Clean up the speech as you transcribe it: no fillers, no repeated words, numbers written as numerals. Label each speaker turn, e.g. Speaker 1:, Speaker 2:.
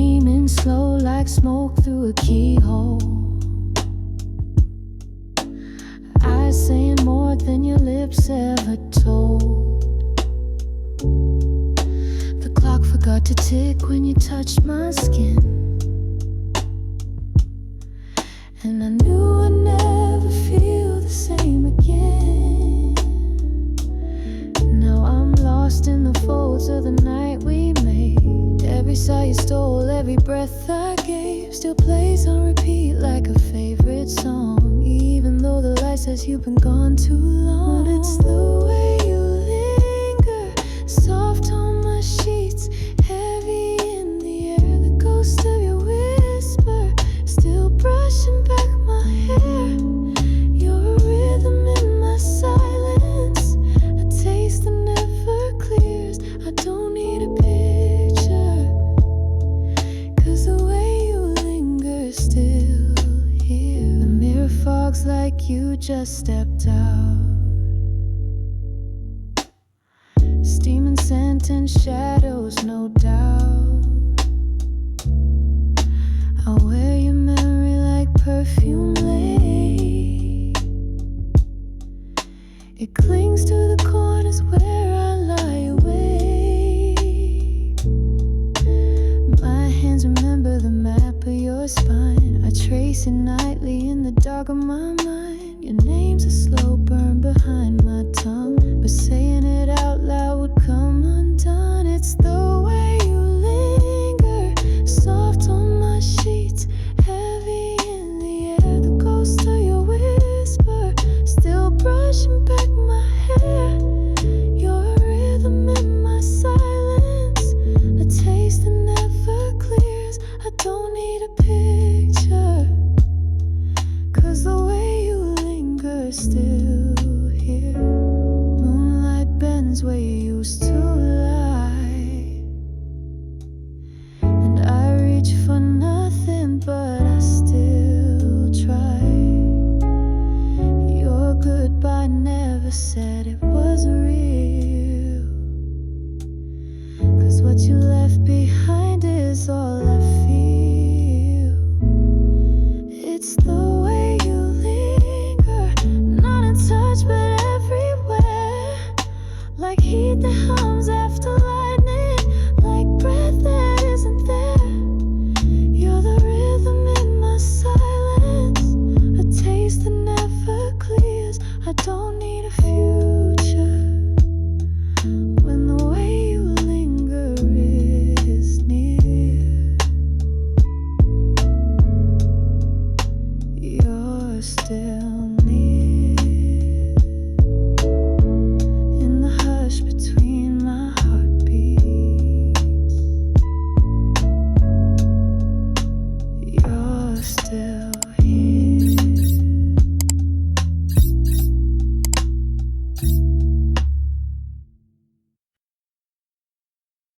Speaker 1: steaming slow like smoke through a keyhole. Eyes saying more than your lips ever told. The clock forgot to tick when you touched my skin, and I knew I'd never feel the same again. Now I'm lost in the folds of the night we made. Every sigh you stole, every breath I gave still plays on repeat like a favorite song, even though the light says you've been gone too long. But it's the way you linger, soft on my sheets, heavy in the air, the ghost of your whisper, still brushing back my hair. You're a rhythm in my silence, a taste that never clears. I don't need a picture, 'cause the way you linger is still here. The mirror fogs like you just stepped out, steaming scent and shadows, no doubt. I'll wear your memory like perfume laid. It clings to the corners where I lie awake. My hands remember the map of your spine. I trace it nightly in the dark of my mind. Your name's a slow burn behind my tongue, but saying it out loud would come undone. It's the way you linger, soft on my sheets, heavy in the air, the ghost of your whisper, still brushing back my hair. You're a rhythm in my silence, a taste that never clears. I don't need a picture, 'cause the way you linger is still here. Moonlight bends where you used to lie, and I reach for nothing, but I still try. Your goodbye never said it was real, 'cause what you